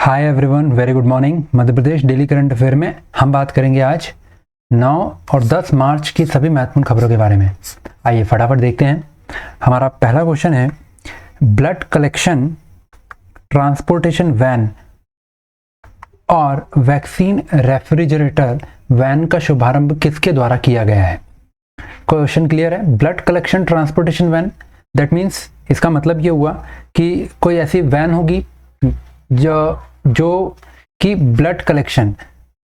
हाय everyone, very good morning. Madhya Pradesh daily current affair में हम बात करेंगे आज 9 और 10 मार्च की सभी महत्वपूर्ण खबरों के बारे में। आइए फटाफट देखते हैं। हमारा पहला क्वेश्चन है, ब्लड कलेक्शन ट्रांसपोर्टेशन वैन और वैक्सीन रेफ्रिजरेटर वैन का शुभारंभ किसके द्वारा किया गया है? क्वेश्चन क्लियर है। Blood collection transportation van, that means इसका मतलब ये हुआ कि कोई ऐसी वैन होगी जो कि ब्लड कलेक्शन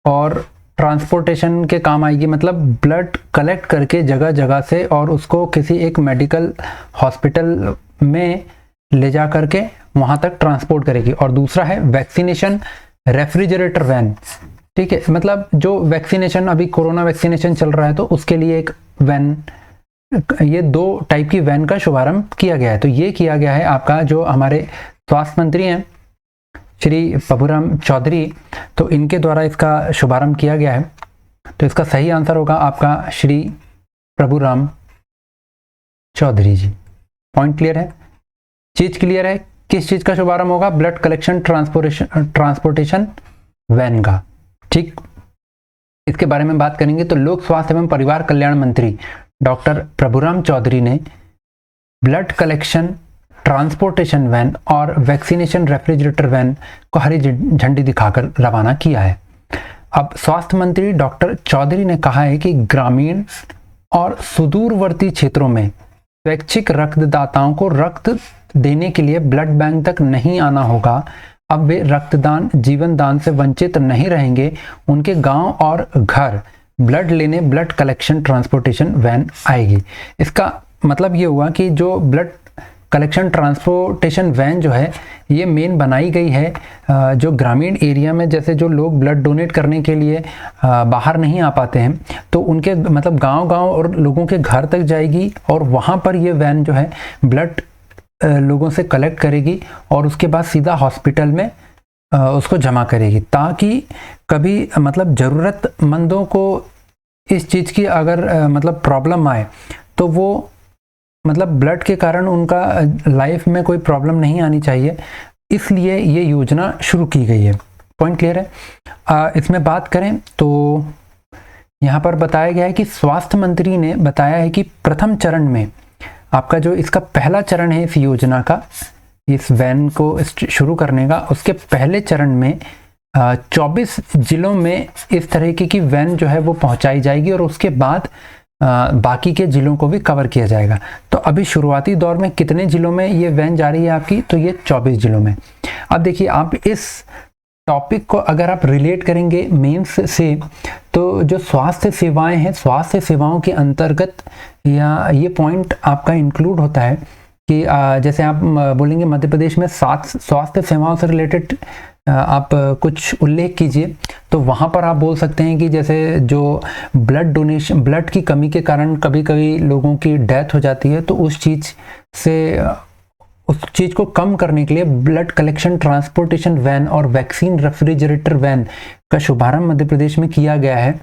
और ट्रांसपोर्टेशन के काम आएगी। मतलब ब्लड कलेक्ट करके जगह जगह से और उसको किसी एक मेडिकल हॉस्पिटल में ले जा करके वहाँ तक ट्रांसपोर्ट करेगी। और दूसरा है वैक्सीनेशन रेफ्रिजरेटर वैन। ठीक है, मतलब जो वैक्सीनेशन, अभी कोरोना वैक्सीनेशन चल रहा है तो उसके लिए एक वैन, ये दो टाइप की वैन का शुभारंभ किया गया है। तो ये किया गया है आपका जो हमारे स्वास्थ्य मंत्री हैं श्री प्रभुराम चौधरी, तो इनके द्वारा इसका शुभारंभ किया गया है। तो इसका सही आंसर होगा आपका श्री प्रभुराम चौधरी जी। पॉइंट क्लियर है, चीज क्लियर है। किस चीज का शुभारंभ होगा? ब्लड कलेक्शन ट्रांसपोर्टेशन वैन का। ठीक, इसके बारे में बात करेंगे। तो लोक स्वास्थ्य एवं परिवार कल्याण मंत्री डॉक्टर प्रभुराम चौधरी ने ब्लड कलेक्शन ट्रांसपोर्टेशन वैन और वैक्सीनेशन रेफ्रिजरेटर वैन को हरी झंडी दिखाकर रवाना किया है। अब स्वास्थ्य मंत्री डॉक्टर चौधरी ने कहा है कि ग्रामीण और सुदूरवर्ती क्षेत्रों में स्वैच्छिक रक्तदाताओं को रक्त देने के लिए ब्लड बैंक तक नहीं आना होगा। अब वे रक्तदान जीवन दान से वंचित नहीं रहेंगे। उनके गांव और घर ब्लड लेने ब्लड कलेक्शन ट्रांसपोर्टेशन वैन आएगी। इसका मतलब ये हुआ कि जो ब्लड कलेक्शन ट्रांसपोर्टेशन वैन जो है ये मेन बनाई गई है जो ग्रामीण एरिया में, जैसे जो लोग ब्लड डोनेट करने के लिए बाहर नहीं आ पाते हैं, तो उनके मतलब गांव-गांव और लोगों के घर तक जाएगी और वहाँ पर ये वैन जो है ब्लड लोगों से कलेक्ट करेगी और उसके बाद सीधा हॉस्पिटल में उसको जमा करेगी, ताकि कभी मतलब ज़रूरतमंदों को इस चीज़ की अगर मतलब प्रॉब्लम आए तो वो मतलब ब्लड के कारण उनका लाइफ में कोई प्रॉब्लम नहीं आनी चाहिए, इसलिए ये योजना शुरू की गई है। पॉइंट क्लियर है। इसमें बात करें तो यहाँ पर बताया गया है कि स्वास्थ्य मंत्री ने बताया है कि प्रथम चरण में आपका जो इसका पहला चरण है इस योजना का, इस वैन को शुरू करने का, उसके पहले चरण में 24 जिलों में इस तरीके की वैन जो है वो पहुँचाई जाएगी और उसके बाद बाकी के जिलों को भी कवर किया जाएगा। तो अभी शुरुआती दौर में कितने जिलों में ये वैन जा रही है आपकी? तो ये 24 जिलों में। अब देखिए, आप इस टॉपिक को अगर आप रिलेट करेंगे मेंस से, तो जो स्वास्थ्य सेवाएं हैं, स्वास्थ्य सेवाओं के अंतर्गत या ये पॉइंट आपका इंक्लूड होता है कि जैसे आप बोलेंगे मध्य प्रदेश में स्वास्थ्य सेवाओं से रिलेटेड आप कुछ उल्लेख कीजिए, तो वहाँ पर आप बोल सकते हैं कि जैसे जो ब्लड डोनेशन, ब्लड की कमी के कारण कभी कभी लोगों की डेथ हो जाती है, तो उस चीज़ को कम करने के लिए ब्लड कलेक्शन ट्रांसपोर्टेशन वैन और वैक्सीन रेफ्रिजरेटर वैन का शुभारंभ मध्य प्रदेश में किया गया है।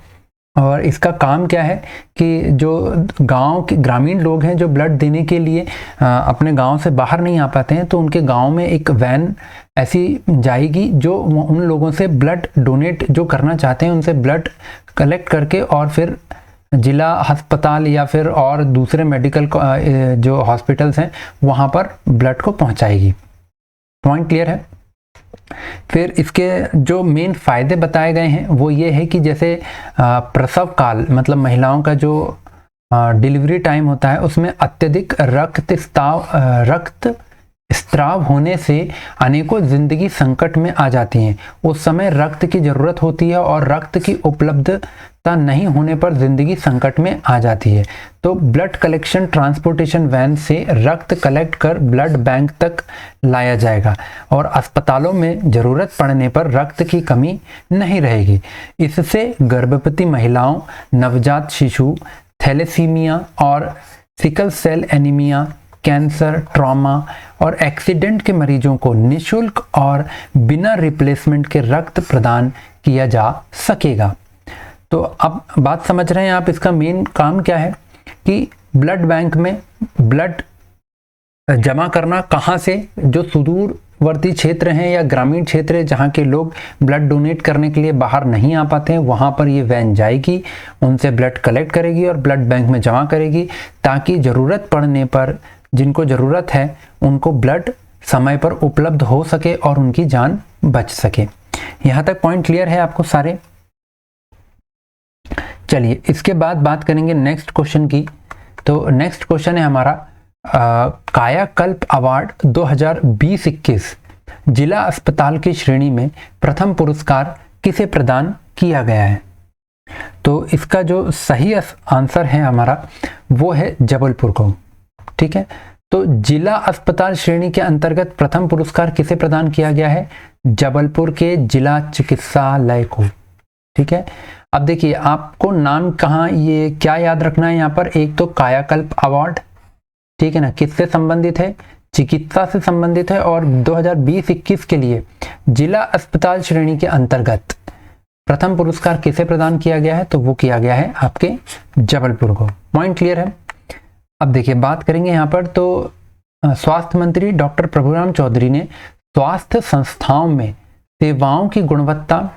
और इसका काम क्या है कि जो गांव के ग्रामीण लोग हैं जो ब्लड देने के लिए अपने गांव से बाहर नहीं आ पाते हैं, तो उनके गांव में एक वैन ऐसी जाएगी जो उन लोगों से ब्लड डोनेट जो करना चाहते हैं उनसे ब्लड कलेक्ट करके और फिर जिला अस्पताल या फिर और दूसरे मेडिकल जो हॉस्पिटल्स हैं वहाँ पर ब्लड को पहुँचाएगी। पॉइंट क्लियर है। फिर इसके जो मेन फायदे बताए गए हैं वो ये है कि जैसे प्रसव काल, मतलब महिलाओं का जो डिलीवरी टाइम होता है उसमें अत्यधिक रक्त स्त्राव होने से अनेकों जिंदगी संकट में आ जाती हैं। उस समय रक्त की जरूरत होती है और रक्त की उपलब्धता नहीं होने पर जिंदगी संकट में आ जाती है। तो ब्लड कलेक्शन ट्रांसपोर्टेशन वैन से रक्त कलेक्ट कर ब्लड बैंक तक लाया जाएगा और अस्पतालों में जरूरत पड़ने पर रक्त की कमी नहीं रहेगी। इससे गर्भवती महिलाओं, नवजात शिशु, थैलेसीमिया और sickle cell anaemia, cancer, trauma और एक्सीडेंट के मरीजों को निशुल्क और बिना रिप्लेसमेंट के रक्त प्रदान किया जा सकेगा। तो अब बात समझ रहे हैं आप, इसका मेन काम क्या है कि ब्लड बैंक में ब्लड जमा करना, कहाँ से? जो सुदूर सीमावर्ती क्षेत्र हैं या ग्रामीण क्षेत्र है जहाँ के लोग ब्लड डोनेट करने के लिए बाहर नहीं आ पाते हैं, वहाँ पर ये वैन जाएगी, उनसे ब्लड कलेक्ट करेगी और ब्लड बैंक में जमा करेगी, ताकि ज़रूरत पड़ने पर जिनको ज़रूरत है उनको ब्लड समय पर उपलब्ध हो सके और उनकी जान बच सके। यहाँ तक पॉइंट क्लियर है आपको सारे? चलिए इसके बाद बात करेंगे नेक्स्ट क्वेश्चन की। तो नेक्स्ट क्वेश्चन है हमारा कायाकल्प अवार्ड 2020-21 जिला अस्पताल की श्रेणी में प्रथम पुरस्कार किसे प्रदान किया गया है? तो इसका जो सही आंसर है हमारा वो है जबलपुर को। ठीक है, तो जिला अस्पताल श्रेणी के अंतर्गत प्रथम पुरस्कार किसे प्रदान किया गया है? जबलपुर के जिला चिकित्सालय को। ठीक है, अब देखिए आपको नाम कहाँ ये क्या याद रखना है यहाँ पर, एक तो कायाकल्प अवार्ड, ठीक है ना, किससे संबंधित है? चिकित्सा से संबंधित है, और 2020-21 के लिए जिला अस्पताल श्रेणी के अंतर्गत प्रथम पुरस्कार किसे प्रदान किया गया है? तो वो किया गया है आपके जबलपुर को। पॉइंट क्लियर है? अब देखिए बात करेंगे यहाँ पर, तो स्वास्थ्य मंत्री डॉक्टर प्रभुराम चौधरी ने स्वास्थ्य संस्थाओं में सेवाओं की गुणवत्ता,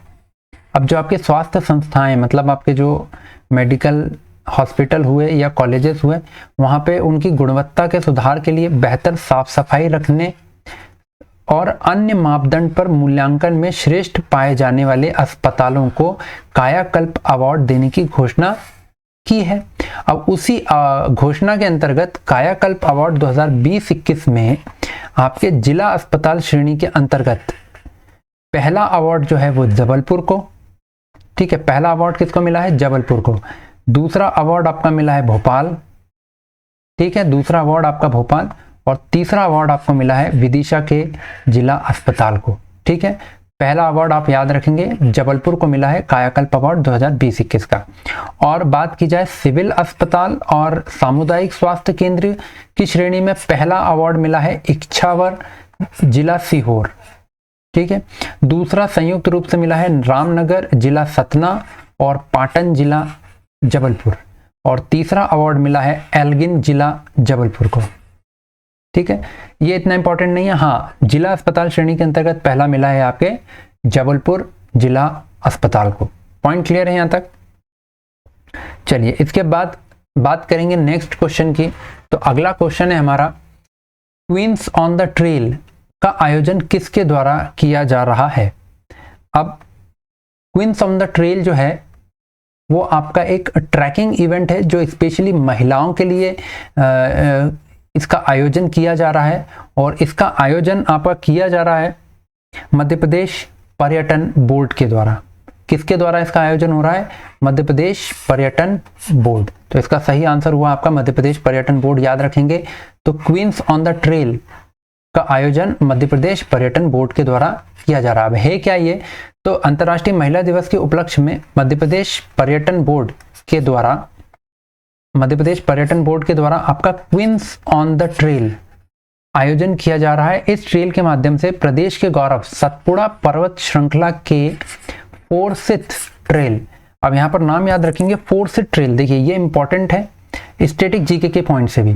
अब जो आपके स्वास्थ्य संस्थाएं मतलब आपके जो मेडिकल हॉस्पिटल हुए या कॉलेजेस हुए, वहाँ पे उनकी गुणवत्ता के सुधार के लिए बेहतर साफ सफाई रखने और अन्य मापदंड पर मूल्यांकन में श्रेष्ठ पाए जाने वाले अस्पतालों को कायाकल्प अवार्ड देने की घोषणा की है। अब उसी घोषणा के अंतर्गत कायाकल्प अवार्ड 2020-21 में आपके जिला अस्पताल श्रेणी के अंतर्गत पहला अवार्ड जो है वो जबलपुर को, ठीक है, पहला अवार्ड किसको मिला है? जबलपुर को। दूसरा अवार्ड आपका मिला है भोपाल, ठीक है, दूसरा अवार्ड आपका भोपाल, और तीसरा अवार्ड आपको मिला है विदिशा के जिला अस्पताल को। ठीक है, पहला अवार्ड आप याद रखेंगे जबलपुर को मिला है कायाकल्प अवार्ड 2020-21 का। और बात की जाए सिविल अस्पताल और सामुदायिक स्वास्थ्य केंद्र की श्रेणी में पहला अवार्ड मिला है इच्छावर जिला सीहोर। ठीक है, दूसरा संयुक्त रूप से मिला है रामनगर जिला सतना और पाटन जिला जबलपुर, और तीसरा अवार्ड मिला है एल्गिन जिला जबलपुर को। ठीक है, ये इतना इंपॉर्टेंट नहीं है। हाँ, जिला अस्पताल श्रेणी के अंतर्गत पहला मिला है आपके जबलपुर जिला अस्पताल को। पॉइंट क्लियर है यहाँ तक? चलिए इसके बाद बात करेंगे नेक्स्ट क्वेश्चन की। तो अगला क्वेश्चन है हमारा, क्वींस ऑन द ट्रेल का आयोजन किसके द्वारा किया जा रहा है? अब क्वींस ऑन द ट्रेल जो है वो आपका एक ट्रैकिंग इवेंट है जो स्पेशली महिलाओं के लिए इसका आयोजन किया जा रहा है, और इसका आयोजन आपका किया जा रहा है मध्य प्रदेश पर्यटन बोर्ड के द्वारा। किसके द्वारा इसका आयोजन हो रहा है? मध्य प्रदेश पर्यटन बोर्ड। तो इसका सही आंसर हुआ आपका मध्य प्रदेश पर्यटन बोर्ड, याद रखेंगे। तो क्वींस ऑन द ट्रेल का आयोजन मध्य प्रदेश पर्यटन बोर्ड के द्वारा किया जा रहा है क्या ये? तो अंतर्राष्ट्रीय महिला दिवस के उपलक्ष्य में मध्य प्रदेश पर्यटन बोर्ड के द्वारा आपका क्वींस ऑन द ट्रेल आयोजन किया जा रहा है। इस ट्रेल के माध्यम से प्रदेश के गौरव सतपुड़ा पर्वत श्रृंखला के फोर्सिथ ट्रेल, अब यहाँ पर नाम याद रखेंगे फोर्सिथ ट्रेल। देखिए ये इंपॉर्टेंट है स्टैटिक जीके के पॉइंट से भी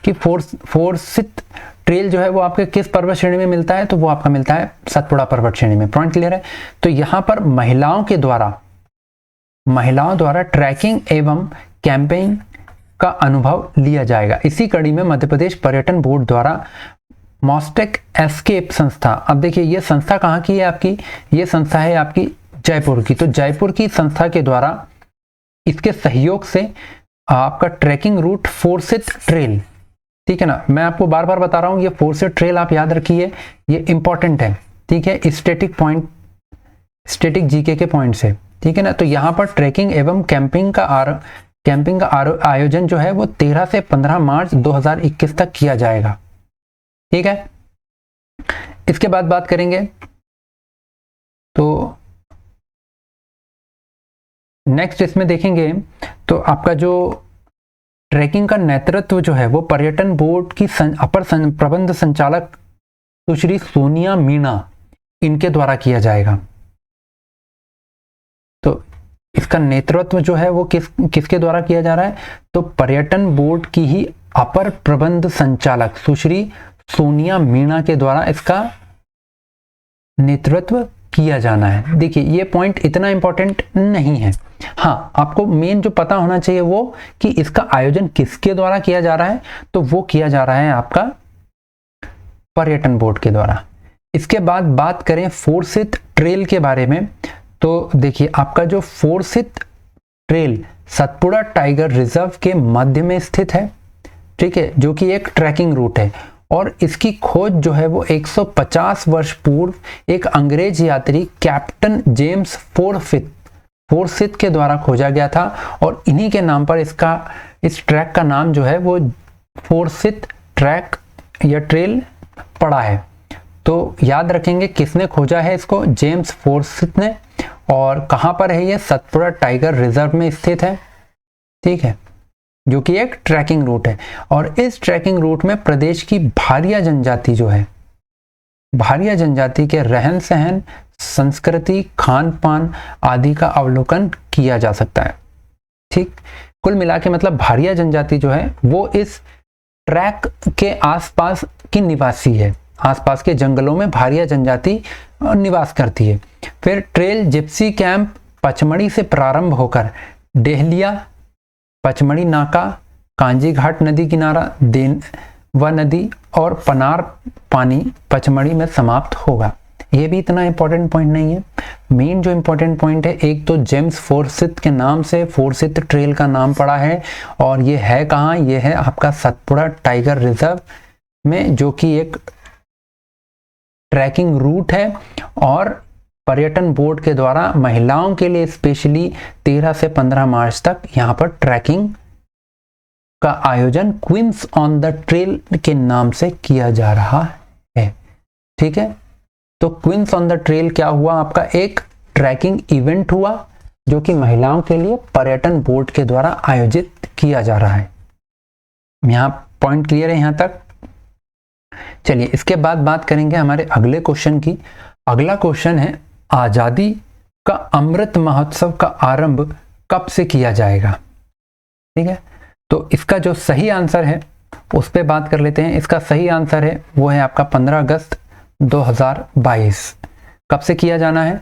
कि फोर्सिथ ट्रेल जो है वो आपके किस पर्वत श्रेणी में मिलता है? तो वो आपका मिलता है सतपुड़ा पर्वत श्रेणी में। पॉइंट क्लियर है? तो यहाँ पर महिलाओं द्वारा ट्रैकिंग एवं कैंपेनिंग का अनुभव लिया जाएगा। इसी कड़ी में मध्य प्रदेश पर्यटन बोर्ड द्वारा मॉस्टेक एस्केप संस्था, अब देखिए ये संस्था कहाँ की है आपकी? ये संस्था है आपकी जयपुर की। तो जयपुर की संस्था के द्वारा इसके सहयोग से आपका ट्रैकिंग रूट फोर्सिथ ट्रेल, ठीक है ना, मैं आपको बार बार बता रहा हूँ, ये फोर्सिथ ट्रेल आप याद रखिए, ये इंपॉर्टेंट है। ठीक है, स्टैटिक जीके के पॉइंट से, ठीक है ना। तो यहाँ पर ट्रैकिंग एवं कैंपिंग का आयोजन जो है वो 13 से 15 मार्च 2021 तक किया जाएगा। ठीक है, इसके बाद बात करेंगे तो नेक्स्ट इसमें देखेंगे तो आपका जो ट्रैकिंग का नेतृत्व जो है वो पर्यटन बोर्ड की अपर प्रबंध संचालक सुश्री सोनिया मीणा इनके द्वारा किया जाएगा। तो इसका नेतृत्व जो है वो किसके द्वारा किया जा रहा है? तो पर्यटन बोर्ड की ही अपर प्रबंध संचालक सुश्री सोनिया मीणा के द्वारा इसका नेतृत्व किया जाना है। देखिए ये पॉइंट इतना इंपॉर्टेंट नहीं है, हाँ आपको मेन जो पता होना चाहिए वो कि इसका आयोजन किसके द्वारा किया जा रहा है, तो वो किया जा रहा है आपका पर्यटन बोर्ड के द्वारा। इसके बाद बात करें फोर्सित ट्रेल के बारे में, तो देखिए आपका जो फोर्सित ट्रेल सतपुड़ा टाइगर रिजर्व के मध्य में स्थित है, ठीक है, जो कि एक ट्रैकिंग रूट है और इसकी खोज जो है वो 150 वर्ष पूर्व एक अंग्रेज यात्री कैप्टन जेम्स फोर्सिथ के द्वारा खोजा गया था और इन्हीं के नाम पर इस ट्रैक का नाम जो है वो फोर्सिथ ट्रैक या ट्रेल पड़ा है। तो याद रखेंगे किसने खोजा है इसको, जेम्स फोर्सिथ ने, और कहाँ पर है ये, सतपुड़ा टाइगर रिजर्व में स्थित है, ठीक है, जो कि एक ट्रैकिंग रूट है। और इस ट्रैकिंग रूट में प्रदेश की भारिया जनजाति जो है, भारिया जनजाति के रहन सहन, संस्कृति, खान पान आदि का अवलोकन किया जा सकता है। ठीक, कुल मिला के मतलब भारिया जनजाति जो है वो इस ट्रैक के आसपास की निवासी है, आसपास के जंगलों में भारिया जनजाति निवास करती है। फिर ट्रेल जिप्सी कैंप पचमढ़ी से प्रारंभ होकर डेहलिया, पचमढ़ी नाका, कांजी घाट नदी किनारा, देनवा नदी और पनार पानी पचमढ़ी में समाप्त होगा। ये भी इतना इंपॉर्टेंट पॉइंट नहीं है। मेन जो इंपॉर्टेंट पॉइंट है, एक तो जेम्स फोर्सिथ के नाम से फोर्सिथ ट्रेल का नाम पड़ा है और ये है कहाँ, ये है आपका सतपुड़ा टाइगर रिजर्व में, जो कि एक ट्रैकिंग रूट है और पर्यटन बोर्ड के द्वारा महिलाओं के लिए स्पेशली 13 से 15 मार्च तक यहाँ पर ट्रैकिंग का आयोजन क्वींस ऑन द ट्रेल के नाम से किया जा रहा है। ठीक है, तो क्वींस ऑन द ट्रेल क्या हुआ, आपका एक ट्रैकिंग इवेंट हुआ जो कि महिलाओं के लिए पर्यटन बोर्ड के द्वारा आयोजित किया जा रहा है। यहाँ पॉइंट क्लियर है यहाँ तक। चलिए इसके बाद बात करेंगे हमारे अगले क्वेश्चन की। अगला क्वेश्चन है, आजादी का अमृत महोत्सव का आरंभ कब से किया जाएगा। ठीक है, तो इसका जो सही आंसर है उस पर बात कर लेते हैं। इसका सही आंसर है वो है आपका 15 अगस्त 2022। कब से किया जाना है,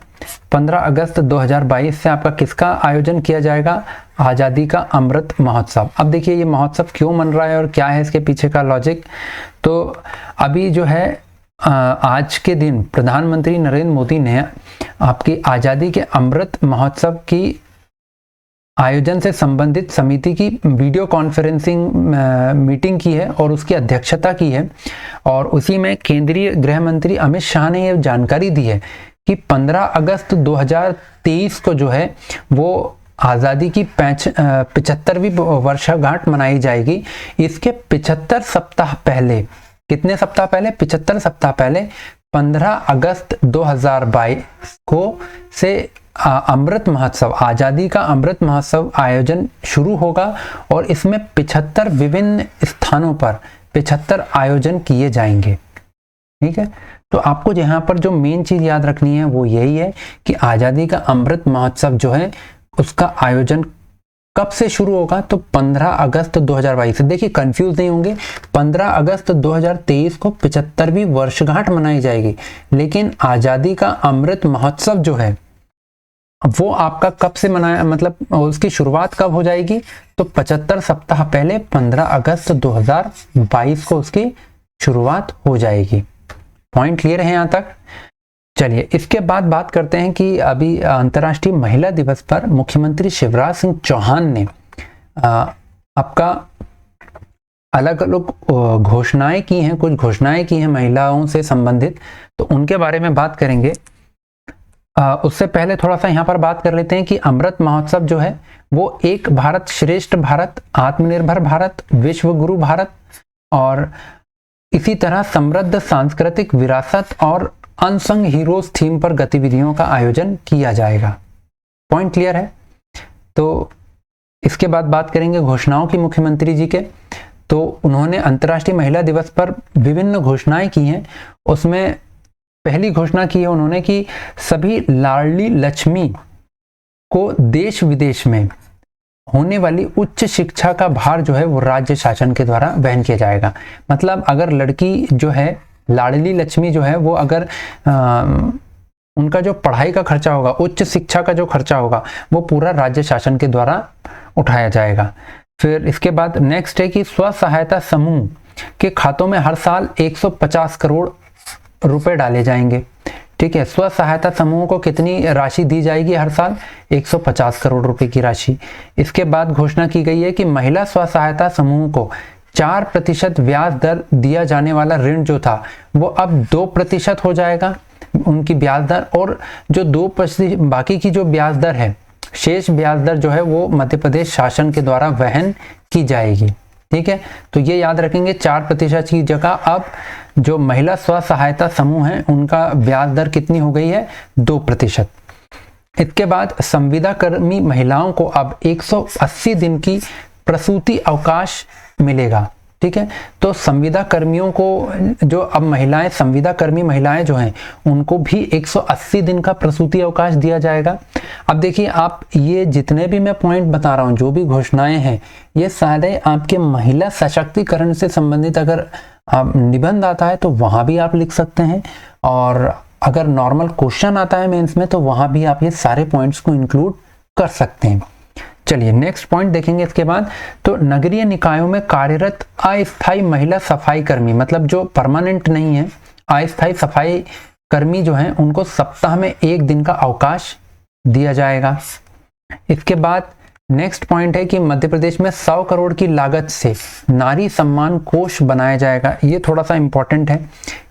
15 अगस्त 2022 से आपका किसका आयोजन किया जाएगा, आज़ादी का अमृत महोत्सव। अब देखिए ये महोत्सव क्यों मन रहा है और क्या है इसके पीछे का लॉजिक। तो अभी जो है आज के दिन प्रधानमंत्री नरेंद्र मोदी ने आपकी आज़ादी के अमृत महोत्सव की आयोजन से संबंधित समिति की वीडियो कॉन्फ्रेंसिंग मीटिंग की है और उसकी अध्यक्षता की है। और उसी में केंद्रीय गृह मंत्री अमित शाह ने यह जानकारी दी है कि 15 अगस्त 2023 को जो है वो आज़ादी की 75वीं वर्षगांठ मनाई जाएगी। इसके 75 सप्ताह पहले, कितने सप्ताह पहले, 75 सप्ताह पहले 15 अगस्त 2022 को से अमृत महोत्सव, आज़ादी का अमृत महोत्सव आयोजन शुरू होगा और इसमें 75 विभिन्न स्थानों पर 75 आयोजन किए जाएंगे। ठीक है, तो आपको यहाँ पर जो मेन चीज़ याद रखनी है वो यही है कि आज़ादी का अमृत महोत्सव जो है उसका आयोजन कब से शुरू होगा, तो 15 अगस्त 2022 से। देखिए कंफ्यूज नहीं होंगे, 15 अगस्त 2023 को 75वीं वर्षगांठ मनाई जाएगी, लेकिन आज़ादी का अमृत महोत्सव जो है वो आपका कब से मनाया, मतलब उसकी शुरुआत कब हो जाएगी, तो 75 सप्ताह पहले 15 अगस्त 2022 को उसकी शुरुआत हो जाएगी। पॉइंट क्लियर है यहाँ तक। चलिए इसके बाद बात करते हैं कि अभी अंतर्राष्ट्रीय महिला दिवस पर मुख्यमंत्री शिवराज सिंह चौहान ने आपका अलग अलग घोषणाएं की हैं, कुछ घोषणाएं की हैं महिलाओं से संबंधित, तो उनके बारे में बात करेंगे। उससे पहले थोड़ा सा यहाँ पर बात कर लेते हैं कि अमृत महोत्सव जो है वो एक भारत श्रेष्ठ भारत, आत्मनिर्भर भारत, विश्व गुरु भारत और इसी तरह समृद्ध सांस्कृतिक विरासत और अनसंग हीरोज थीम पर गतिविधियों का आयोजन किया जाएगा। पॉइंट क्लियर है। तो इसके बाद बात करेंगे घोषणाओं की मुख्यमंत्री जी के। तो उन्होंने अंतर्राष्ट्रीय महिला दिवस पर विभिन्न घोषणाएं की हैं। उसमें पहली घोषणा की है उन्होंने कि सभी लाडली लक्ष्मी को देश विदेश में होने वाली उच्च शिक्षा का भार जो है वो राज्य शासन के द्वारा वहन किया जाएगा। मतलब अगर लड़की जो है लाडली लक्ष्मी जो है वो अगर उनका जो पढ़ाई का खर्चा होगा, उच्च शिक्षा का जो खर्चा होगा, वो पूरा राज्य शासन के द्वारा उठाया जाएगा। फिर इसके बाद नेक्स्ट है कि स्व सहायता समूह के खातों में हर साल 150 करोड़ रुपए डाले जाएंगे। ठीक है, स्व सहायता समूह को कितनी राशि दी जाएगी हर साल? 150 करोड़ रुपए की राशि। इसके बाद घोषणा की गई है कि महिला स्व सहायता समूह को 4% ब्याज दर दिया जाने वाला ऋण जो था वो अब 2% हो जाएगा उनकी ब्याज दर, और जो 2% बाकी की जो ब्याज दर है, शेष ब्याज दर जो है वो मध्य प्रदेश शासन के द्वारा वहन की जाएगी। ठीक है, तो ये याद रखेंगे 4% की जगह अब जो महिला स्व सहायता समूह है उनका ब्याज दर कितनी हो गई है? 2%। इसके बाद संविदा कर्मी महिलाओं को अब 180 दिन की प्रसूति अवकाश मिलेगा। ठीक है, तो संविदा कर्मियों को जो अब महिलाएं, संविदा कर्मी महिलाएं जो हैं उनको भी 180 दिन का प्रसूति अवकाश दिया जाएगा। अब देखिए, आप ये जितने भी मैं पॉइंट बता रहा हूँ, जो भी घोषणाएं हैं, ये सारे आपके महिला सशक्तिकरण से संबंधित अगर निबंध आता है तो वहां भी आप लिख सकते हैं, और अगर नॉर्मल क्वेश्चन आता है मेंस में तो वहां भी आप ये सारे पॉइंट्स को इंक्लूड कर सकते हैं। चलिए नेक्स्ट पॉइंट देखेंगे इसके बाद। तो नगरीय निकायों में कार्यरत अस्थायी महिला सफाई कर्मी, मतलब जो परमानेंट नहीं है, अस्थायी सफाई कर्मी जो हैं उनको सप्ताह में 1 दिन का अवकाश दिया जाएगा। इसके बाद नेक्स्ट पॉइंट है कि मध्य प्रदेश में 100 करोड़ की लागत से नारी सम्मान कोष बनाया जाएगा। ये थोड़ा सा इंपॉर्टेंट है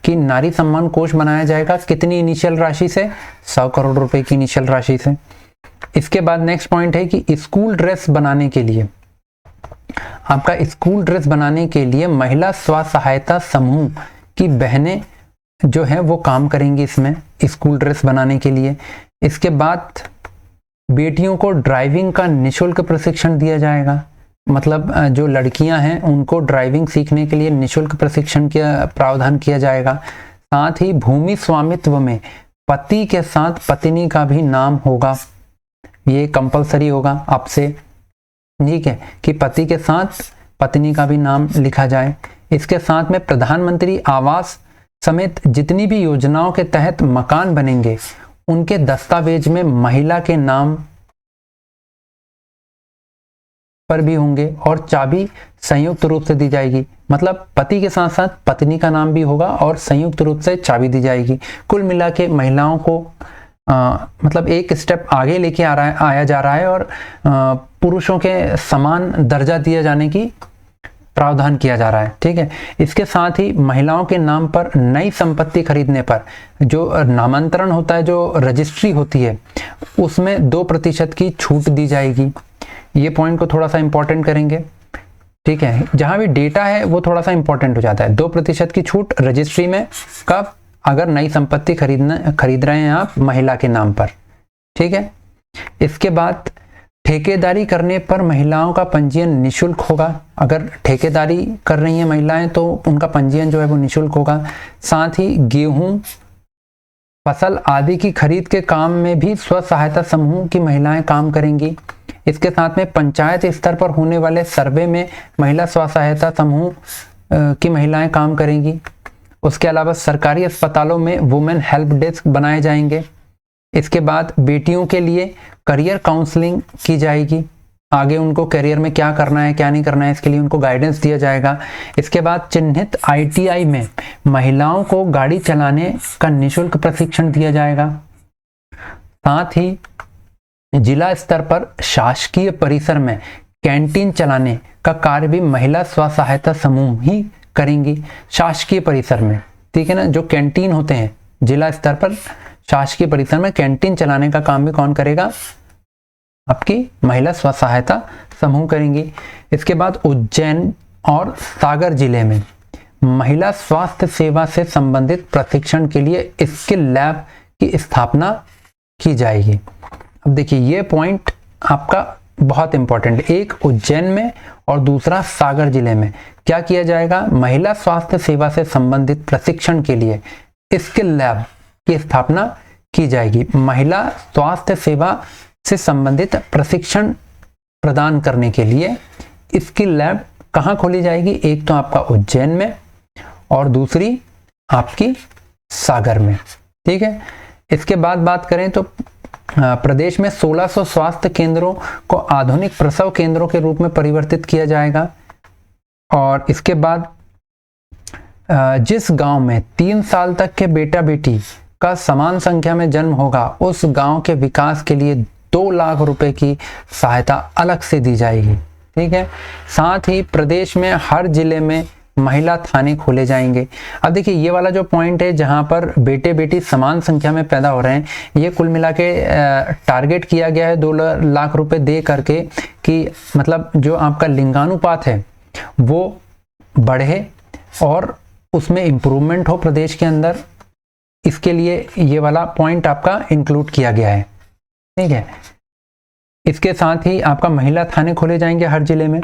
कि नारी सम्मान कोष बनाया जाएगा। कितनी इनिशियल राशि से? 100 करोड़ रुपए की इनिशियल राशि से। इसके बाद नेक्स्ट पॉइंट है कि स्कूल ड्रेस बनाने के लिए, आपका स्कूल ड्रेस बनाने के लिए महिला स्व सहायता समूह की बहनें जो है वो काम करेंगी इसमें, स्कूल ड्रेस बनाने के लिए। इसके बाद बेटियों को ड्राइविंग का निःशुल्क प्रशिक्षण दिया जाएगा, मतलब जो लड़कियां हैं उनको ड्राइविंग सीखने के लिए निःशुल्क प्रशिक्षण का प्रावधान किया जाएगा। साथ ही भूमि स्वामित्व में पति के साथ पत्नी का भी नाम होगा, ये कंपलसरी होगा आपसे। ठीक है, कि पति के साथ पत्नी का भी नाम लिखा जाए। इसके साथ में प्रधानमंत्री आवास समेत जितनी भी योजनाओं के तहत मकान बनेंगे उनके दस्तावेज में महिला के नाम पर भी होंगे, और चाबी संयुक्त रूप से दी जाएगी, मतलब पति के साथ साथ पत्नी का नाम भी होगा और संयुक्त रूप से चाबी दी जाएगी। कुल मिला के महिलाओं को मतलब एक स्टेप आगे लेके आया जा रहा है, और पुरुषों के समान दर्जा दिया जाने की प्रावधान किया जा रहा है। ठीक है, इसके साथ ही महिलाओं के नाम पर नई संपत्ति खरीदने पर जो नामांतरण होता है, जो रजिस्ट्री होती है, उसमें 2% की छूट दी जाएगी। ये पॉइंट को थोड़ा सा इंपॉर्टेंट करेंगे। ठीक है, जहां भी डेटा है वो थोड़ा सा इंपॉर्टेंट हो जाता है। 2% की छूट रजिस्ट्री में कब? अगर नई संपत्ति खरीद रहे हैं आप महिला के नाम पर। ठीक है, इसके बाद ठेकेदारी करने पर महिलाओं का पंजीयन निःशुल्क होगा। अगर ठेकेदारी कर रही हैं महिलाएं तो उनका पंजीयन जो है वो निःशुल्क होगा। साथ ही गेहूं, फसल आदि की खरीद के काम में भी स्व सहायता समूह की महिलाएं काम करेंगी। इसके साथ में पंचायत स्तर पर होने वाले सर्वे में महिला स्व सहायता समूह की महिलाएं काम करेंगी। उसके अलावा सरकारी अस्पतालों में वुमेन हेल्प डेस्क बनाए जाएंगे। इसके बाद बेटियों के लिए करियर काउंसलिंग की जाएगी, आगे उनको करियर में क्या करना है क्या नहीं करना है इसके लिए उनको गाइडेंस दिया जाएगा। इसके बाद चिन्हित ITI में महिलाओं को गाड़ी चलाने का निःशुल्क प्रशिक्षण दिया जाएगा। साथ ही जिला स्तर पर शासकीय परिसर में कैंटीन चलाने का कार्य भी महिला स्व सहायता समूह ही करेंगी, शासकीय परिसर में। ठीक है ना, जो कैंटीन होते हैं जिला स्तर पर शासकीय परिसर में कैंटीन चलाने का काम भी कौन करेगा? आपकी महिला स्व सहायता समूह करेंगी। इसके बाद उज्जैन और सागर जिले में महिला स्वास्थ्य सेवा से संबंधित प्रशिक्षण के लिए स्किल लैब की स्थापना की जाएगी। अब देखिए ये पॉइंट आपका बहुत इंपॉर्टेंट है, एक उज्जैन में और दूसरा सागर जिले में क्या किया जाएगा? महिला स्वास्थ्य सेवा से संबंधित प्रशिक्षण के लिए स्किल लैब की स्थापना की जाएगी। महिला स्वास्थ्य सेवा से संबंधित प्रशिक्षण प्रदान करने के लिए स्किल लैब कहाँ खोली जाएगी? एक तो आपका उज्जैन में और दूसरी आपकी सागर में। ठीक है, इसके बाद बात करें तो प्रदेश में 1600 स्वास्थ्य केंद्रों को आधुनिक प्रसव केंद्रों के रूप में परिवर्तित किया जाएगा। और इसके बाद जिस गांव में 3 साल तक के बेटा बेटी का समान संख्या में जन्म होगा उस गांव के विकास के लिए 2 लाख रुपए की सहायता अलग से दी जाएगी। ठीक है, साथ ही प्रदेश में हर जिले में महिला थाने खोले जाएंगे। अब देखिए ये वाला जो पॉइंट है जहां पर बेटे बेटी समान संख्या में पैदा हो रहे हैं, ये कुल मिला के टारगेट किया गया है 2 लाख रुपए दे करके कि मतलब जो आपका लिंगानुपात है वो बढ़े और उसमें इम्प्रूवमेंट हो प्रदेश के अंदर। इसके लिए ये वाला पॉइंट आपका इंक्लूड किया गया है। ठीक है, इसके साथ ही आपका महिला थाने खोले जाएंगे हर जिले में।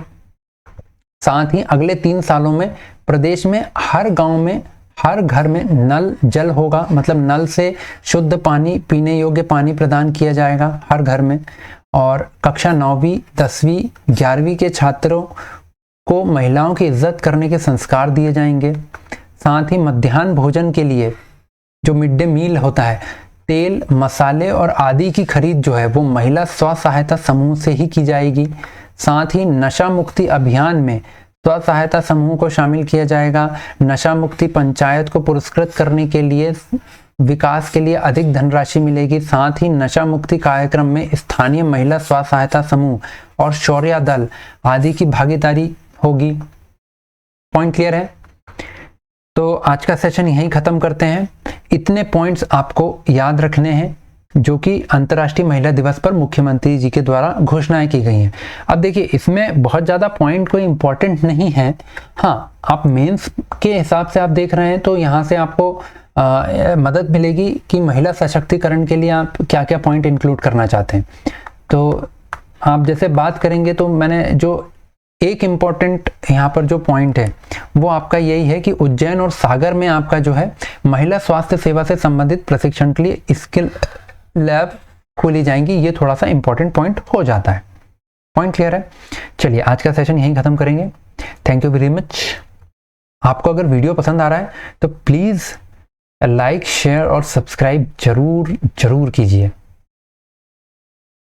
साथ ही अगले 3 सालों में प्रदेश में हर गांव में हर घर में नल जल होगा, मतलब नल से शुद्ध पानी, पीने योग्य पानी प्रदान किया जाएगा हर घर में। और कक्षा 9वीं 10वीं 11वीं के छात्रों को महिलाओं की इज्जत करने के संस्कार दिए जाएंगे। साथ ही मध्याह्न भोजन के लिए जो मिड डे मील होता है, तेल मसाले और आदि की खरीद जो है वो महिला स्व सहायता समूह से ही की जाएगी। साथ ही नशा मुक्ति अभियान में स्व सहायता समूह को शामिल किया जाएगा। नशा मुक्ति पंचायत को पुरस्कृत करने के लिए विकास के लिए अधिक धनराशि मिलेगी। साथ ही नशा मुक्ति कार्यक्रम में स्थानीय महिला स्व सहायता समूह और शौर्य दल आदि की भागीदारी होगी। पॉइंट क्लियर है? तो आज का सेशन यहीं खत्म करते हैं। इतने पॉइंट्स आपको याद रखने हैं जो कि अंतर्राष्ट्रीय महिला दिवस पर मुख्यमंत्री जी के द्वारा घोषणाएं की गई हैं। अब देखिए इसमें बहुत ज़्यादा पॉइंट कोई इंपॉर्टेंट नहीं है। हाँ, आप मेंस के हिसाब से आप देख रहे हैं तो यहाँ से आपको मदद मिलेगी कि महिला सशक्तिकरण के लिए आप क्या क्या पॉइंट इंक्लूड करना चाहते हैं। तो आप जैसे बात करेंगे तो मैंने जो एक इम्पॉर्टेंट यहाँ पर जो पॉइंट है वो आपका यही है कि उज्जैन और सागर में आपका जो है महिला स्वास्थ्य सेवा से संबंधित प्रशिक्षण के लिए स्किल लैब खोली जाएंगी। ये थोड़ा सा इंपॉर्टेंट पॉइंट हो जाता है। पॉइंट क्लियर है? चलिए आज का सेशन यहीं खत्म करेंगे। Thank you very much. आपको अगर वीडियो पसंद आ रहा है तो प्लीज़ लाइक शेयर और सब्सक्राइब जरूर कीजिए।